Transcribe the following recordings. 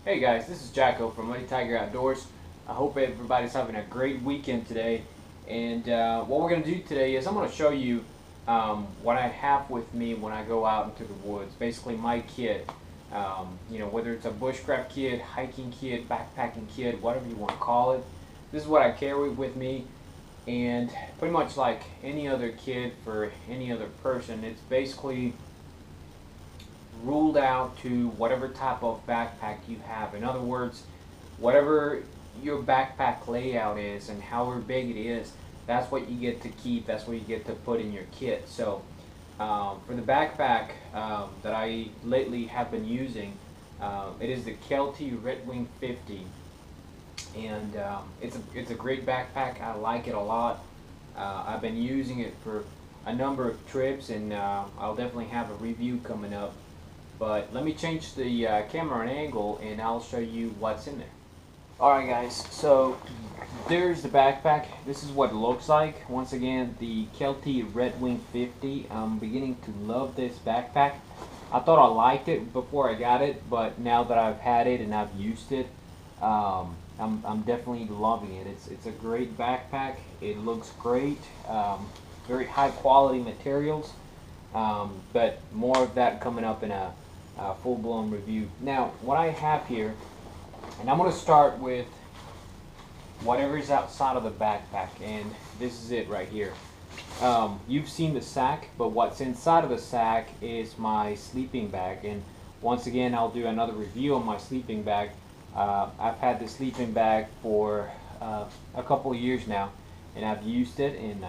Hey guys, this is Jacko from MuddyTigerOutdoors. I hope everybody's having a great weekend today. And what we're going to do today is I'm going to show you what I have with me when I go out into the woods. Basically my kit. Whether it's a bushcraft kit, hiking kit, backpacking kit, whatever you want to call it. This is what I carry with me. And pretty much like any other kit for any other person, it's basically ruled out to whatever type of backpack you have. In other words, whatever your backpack layout is and however big it is, that's what you get to keep. That's what you get to put in your kit. So for the backpack that I lately have been using, it is the Kelty Red Wing 50, and it's a great backpack. I like it a lot. I've been using it for a number of trips, and I'll definitely have a review coming up. But let me change the camera and angle and I'll show you what's in there. Alright guys, so there's the backpack. This is what it looks like. Once again, the Kelty Red Wing 50. I'm beginning to love this backpack. I thought I liked it before I got it, but now that I've had it and I've used it, I'm definitely loving it. It's a great backpack. It looks great. Very high quality materials. But more of that coming up in a full-blown review. Now, what I have here, and I'm going to start with whatever is outside of the backpack, and this is it right here. You've seen the sack, but what's inside of the sack is my sleeping bag, and once again, I'll do another review on my sleeping bag. I've had this sleeping bag for a couple of years now, and I've used it, and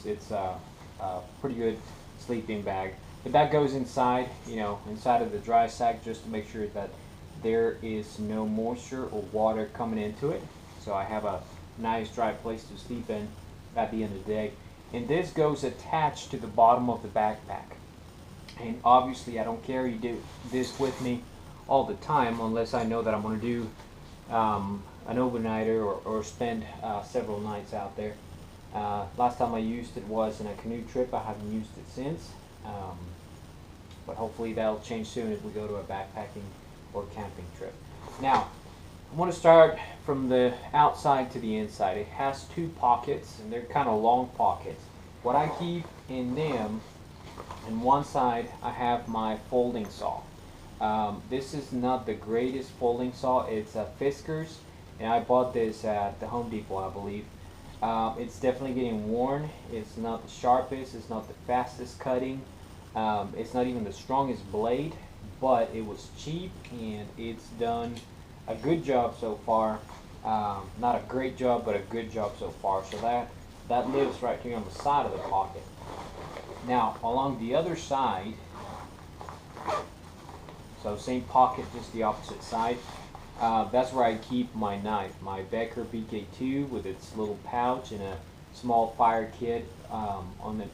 it's a pretty good sleeping bag. But that goes inside, inside of the dry sack, just to make sure that there is no moisture or water coming into it. So I have a nice dry place to sleep in at the end of the day. And this goes attached to the bottom of the backpack. And obviously I don't carry this with me all the time unless I know that I'm going to do an overnighter or spend several nights out there. Last time I used it was in a canoe trip. I haven't used it since. But hopefully that'll change soon if we go to a backpacking or camping trip. Now, I want to start from the outside to the inside. It has two pockets, and they're kind of long pockets. What I keep in them, on one side, I have my folding saw. This is not the greatest folding saw. It's a Fisker's, and I bought this at the Home Depot, I believe. It's definitely getting worn. It's not the sharpest. It's not the fastest cutting. It's not even the strongest blade, but it was cheap and it's done a good job so far. Not a great job, but a good job so far. So that lives right here on the side of the pocket. Now, along the other side, so same pocket, just the opposite side. That's where I keep my knife, my Becker BK2 with its little pouch and a small fire kit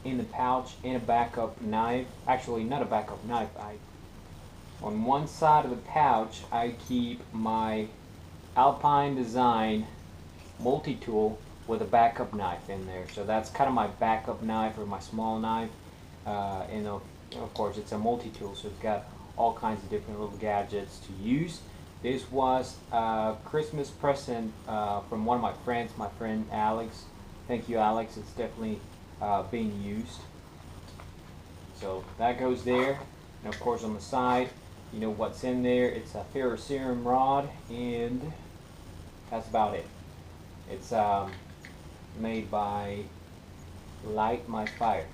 in the pouch, and a backup knife. Actually, not a backup knife. On one side of the pouch, I keep my Alpine Design multi-tool with a backup knife in there. So that's kind of my backup knife or my small knife. And of course, it's a multi-tool, so it's got all kinds of different little gadgets to use. This was a Christmas present from one of my friends, my friend Alex. Thank you, Alex. It's definitely being used. So that goes there. And of course on the side, you know what's in there. It's a ferrocerium rod, and that's about it. It's made by Light My Fire.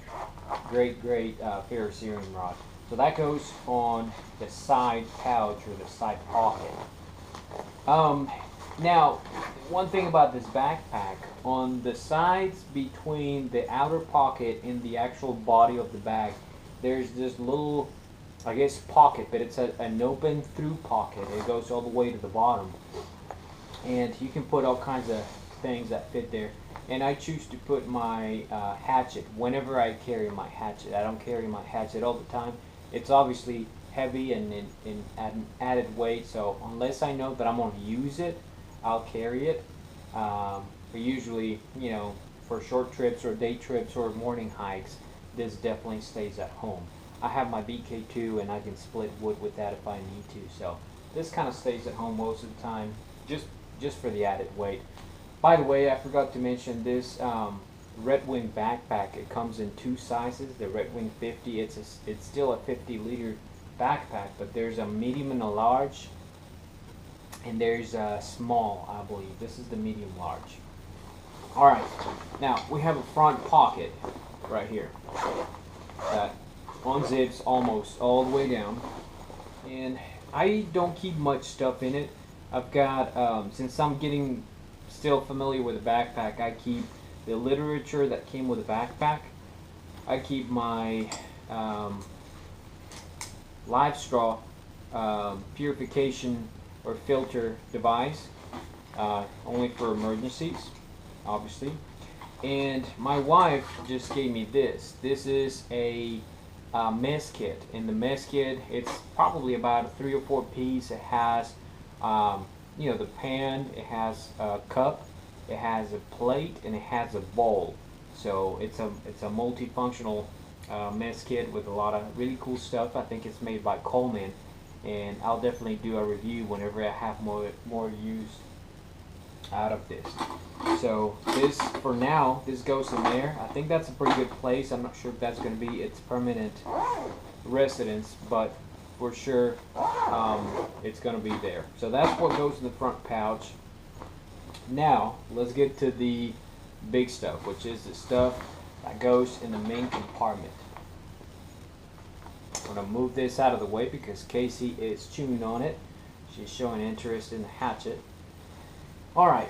Great ferrocerium rod. So that goes on the side pouch or the side pocket. Now, one thing about this backpack, on the sides between the outer pocket and the actual body of the bag, there's this little, I guess, pocket, but it's an open through pocket. It goes all the way to the bottom. And you can put all kinds of things that fit there. And I choose to put my hatchet whenever I carry my hatchet. I don't carry my hatchet all the time. It's obviously heavy and an added weight, so unless I know that I'm going to use it, I'll carry it. But usually, for short trips or day trips or morning hikes, this definitely stays at home. I have my BK2 and I can split wood with that if I need to, so this kind of stays at home most of the time, just for the added weight. By the way, I forgot to mention this Red Wing backpack. It comes in two sizes. The Red Wing 50, it's still a 50-liter backpack, but there's a medium and a large, and there's a small, I believe. This is the medium large. All right, now we have a front pocket right here that unzips almost all the way down, and I don't keep much stuff in it. I've got, since I'm getting still familiar with the backpack, I keep the literature that came with the backpack. I keep my live straw purification or filter device, only for emergencies, obviously. And my wife just gave me this. This is a mess kit. In the mess kit, it's probably about a 3 or 4 piece. It has you know, the pan, it has a cup, it has a plate, and it has a bowl. So it's a multifunctional mess kit with a lot of really cool stuff. I think it's made by Coleman, and I'll definitely do a review whenever I have more use out of this. So this, for now, this goes in there. I think that's a pretty good place. I'm not sure if that's going to be its permanent residence, but for sure it's going to be there. So that's what goes in the front pouch. Now let's get to the big stuff, which is the stuff that goes in the main compartment. I'm going to move this out of the way because Casey is chewing on it. She's showing interest in the hatchet. Alright,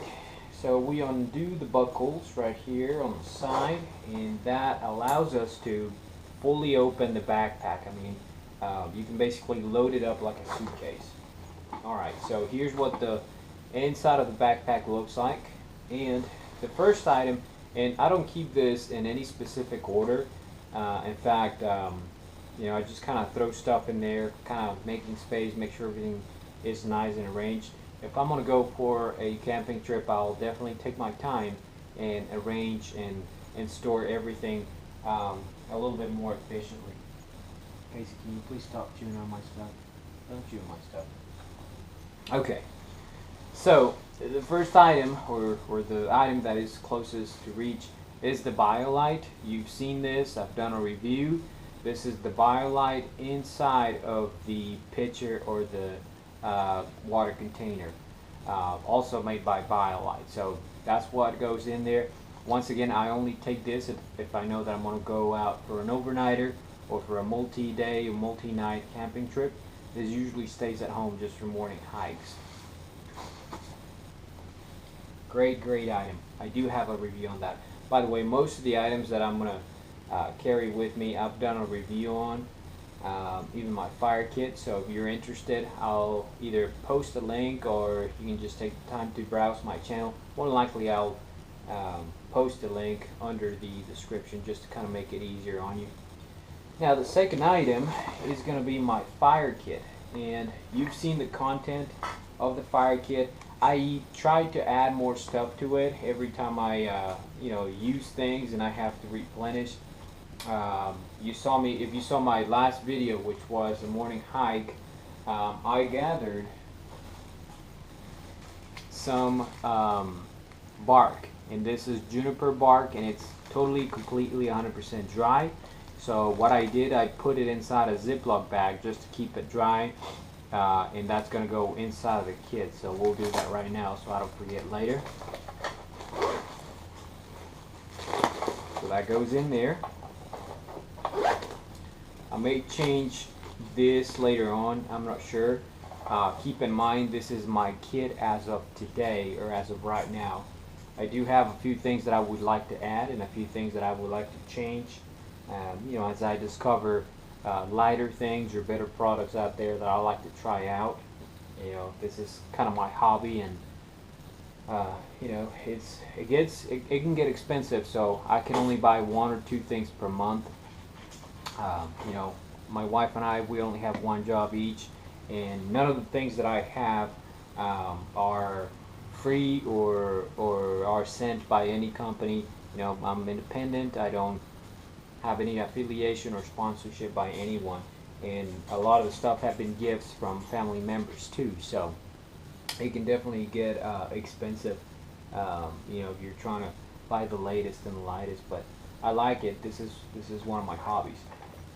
so we undo the buckles right here on the side, and that allows us to fully open the backpack. I mean, you can basically load it up like a suitcase. Alright, so here's what the inside of the backpack looks like. And the first item, and I don't keep this in any specific order. In fact, you know, I just kind of throw stuff in there, kind of making space, make sure everything is nice and arranged. If I'm going to go for a camping trip, I'll definitely take my time and arrange and store everything a little bit more efficiently. Casey, can you please stop chewing on my stuff? Don't chew on my stuff. Okay, so the first item, or the item that is closest to reach, is the BioLite. You've seen this, I've done a review. This is the BioLite inside of the pitcher or the water container, also made by BioLite. So that's what goes in there. Once again, I only take this if I know that I'm going to go out for an overnighter or for a multi-day or multi-night camping trip. This usually stays at home just for morning hikes. Great item. I do have a review on that. By the way, most of the items that I'm going to carry with me, I've done a review on. Even my fire kit, so if you're interested, I'll either post a link or you can just take the time to browse my channel. More than likely I'll post a link under the description just to kind of make it easier on you. Now the second item is going to be my fire kit, and you've seen the content of the fire kit. I try to add more stuff to it every time I you know, use things and I have to replenish. If you saw my last video, which was a morning hike, I gathered some bark, and this is juniper bark, and it's completely 100% dry. So what I did, I put it inside a Ziploc bag just to keep it dry, and that's going to go inside of the kit. So we'll do that right now so I don't forget later. So that goes in there. I may change this later on, I'm not sure. Keep in mind, this is my kit as of today, or as of right now. I do have a few things that I would like to add and a few things that I would like to change. You know, as I discover lighter things or better products out there that I like to try out. You know, this is kind of my hobby, and you know, it can get expensive, so I can only buy 1 or 2 things per month. You know, my wife and I, we only have one job each, and none of the things that I have are free or are sent by any company. You know, I'm independent. I don't have any affiliation or sponsorship by anyone. and a lot of the stuff have been gifts from family members too. So it can definitely get expensive, you know, if you're trying to buy the latest and the lightest. But I like it. This is one of my hobbies.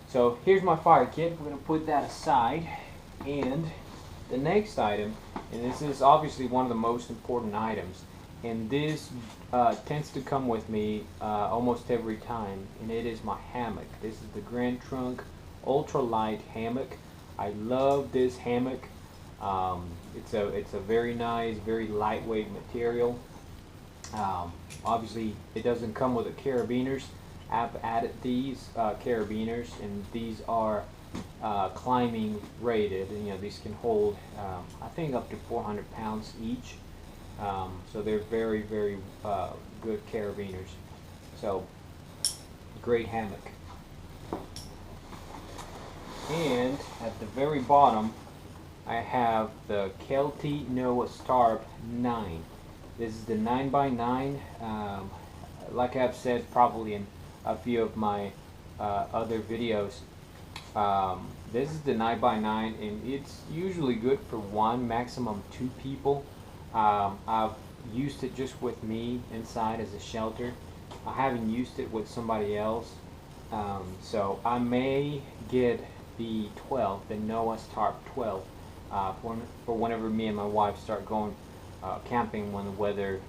So here's my fire kit. We're gonna put that aside, and the next item, and this is obviously one of the most important items, and this tends to come with me almost every time, and it is my hammock. This is the Grand Trunk ultralight hammock. I love this hammock. It's a very nice, very lightweight material. Obviously, it doesn't come with the carabiners. I've added these carabiners, and these are climbing rated. And, you know, these can hold, I think, up to 400 pounds each. So they're very, very good carabiners. So, great hammock. And at the very bottom, I have the Kelty Noah Starb 9. This is the 9x9. Like I've said probably in a few of my other videos, this is the 9x9, and it's usually good for one, maximum two people. I've used it just with me inside as a shelter. I haven't used it with somebody else, so I may get the 12, the Noah Starb 12, for whenever me and my wife start going camping when the weather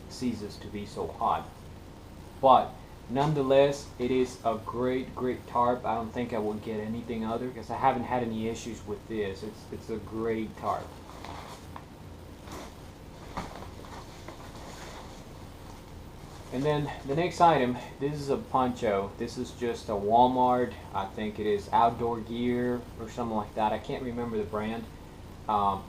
ceases to be so hot. But nonetheless, it is a great tarp. I don't think I will get anything other, because I haven't had any issues with this. It's a great tarp. And then the next item, this is a poncho. This is just a Walmart, I think it is Outdoor Gear or something like that. I can't remember the brand.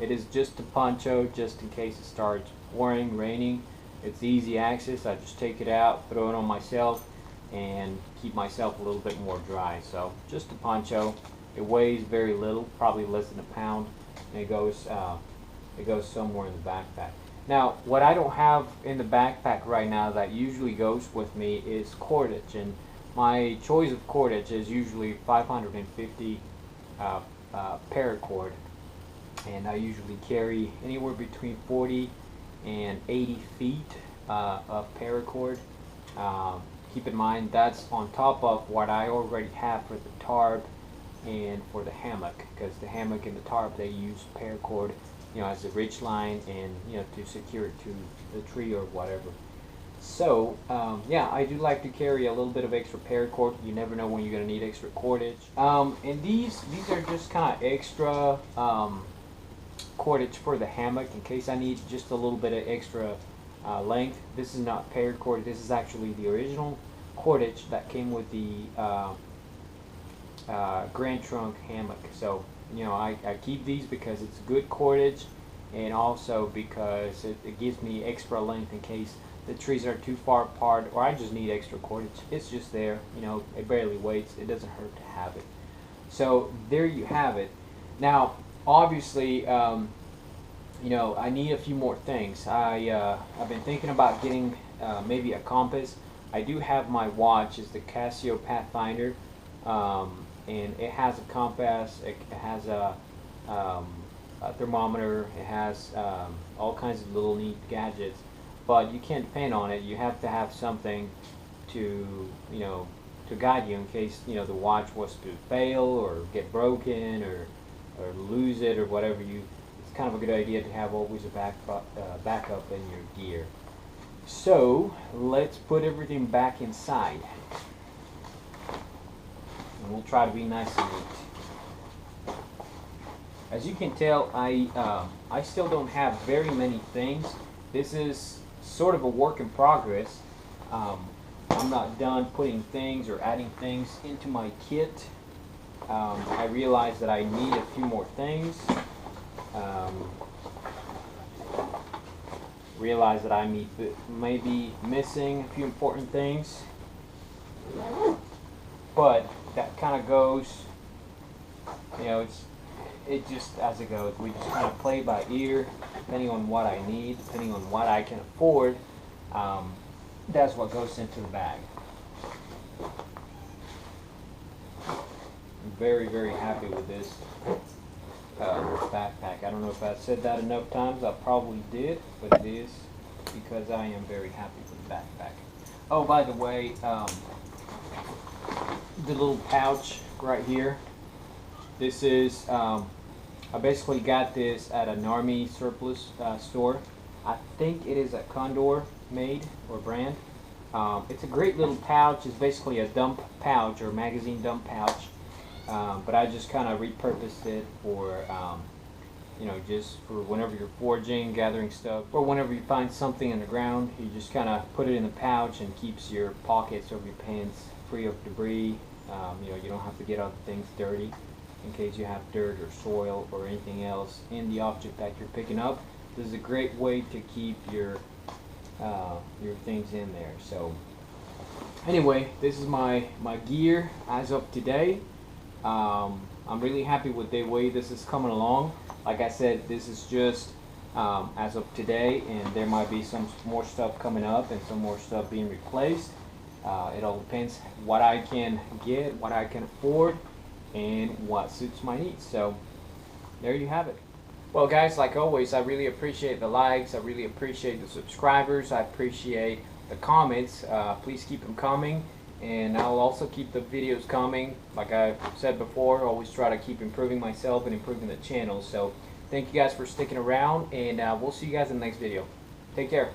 It is just a poncho, just in case it starts pouring, raining. It's easy access. I just take it out, throw it on myself, and keep myself a little bit more dry. So just a poncho. It weighs very little, probably less than a pound, and it goes somewhere in the backpack. Now, what I don't have in the backpack right now that usually goes with me is cordage, and my choice of cordage is usually 550 paracord, and I usually carry anywhere between 40 and 80 feet of paracord. Keep in mind that's on top of what I already have for the tarp and for the hammock, because the hammock and the tarp, they use paracord, you know, as a ridge line, and, you know, to secure it to the tree or whatever. So yeah, I do like to carry a little bit of extra paracord. You never know when you're going to need extra cordage. And these are just kind of extra cordage for the hammock in case I need just a little bit of extra length. This is not paracord. This is actually the original cordage that came with the Grand Trunk hammock. So, you know, I keep these because it's good cordage, and also because it gives me extra length in case the trees are too far apart, or I just need extra cordage. It's just there, you know, it barely weighs. It doesn't hurt to have it. So there you have it. Now, obviously, you know, I need a few more things. I've been thinking about getting maybe a compass. I do have my watch. It's the Casio Pathfinder. And it has a compass, it has a thermometer, it has all kinds of little neat gadgets, but you can't depend on it. You have to have something to, you know, to guide you in case, you know, the watch was to fail or get broken or lose it or whatever. It's kind of a good idea to have always a backup in your gear. So let's put everything back inside. And we'll try to be nice and neat. As you can tell, I still don't have very many things. This is sort of a work in progress. I'm not done putting things or adding things into my kit. I realize that I need a few more things. Realize that I may be missing a few important things. But that kind of goes, you know, it just as it goes. We just kind of play by ear, depending on what I need, depending on what I can afford. That's what goes into the bag. very, very happy with this backpack. I don't know if I said that enough times. I probably did, but it is because I am very happy with the backpack. Oh, by the way, the little pouch right here. This is, I basically got this at an Army surplus store. I think it is a Condor made or brand. It's a great little pouch. It's basically a dump pouch or magazine dump pouch. But I just kind of repurposed it for, you know, just for whenever you're foraging, gathering stuff, or whenever you find something in the ground, you just kind of put it in the pouch and keeps your pockets of your pants free of debris. You know, you don't have to get other things dirty in case you have dirt or soil or anything else in the object that you're picking up. This is a great way to keep your things in there. So anyway, this is my gear as of today. I'm really happy with the way this is coming along. Like I said, this is just as of today, and there might be some more stuff coming up and some more stuff being replaced. It all depends what I can get, what I can afford, and what suits my needs. So there you have it. Well guys, like always, I really appreciate the likes, I really appreciate the subscribers, I appreciate the comments. Please keep them coming, and I'll also keep the videos coming. Like I said before, I always try to keep improving myself and improving the channel. So thank you guys for sticking around, and we'll see you guys in the next video. Take care.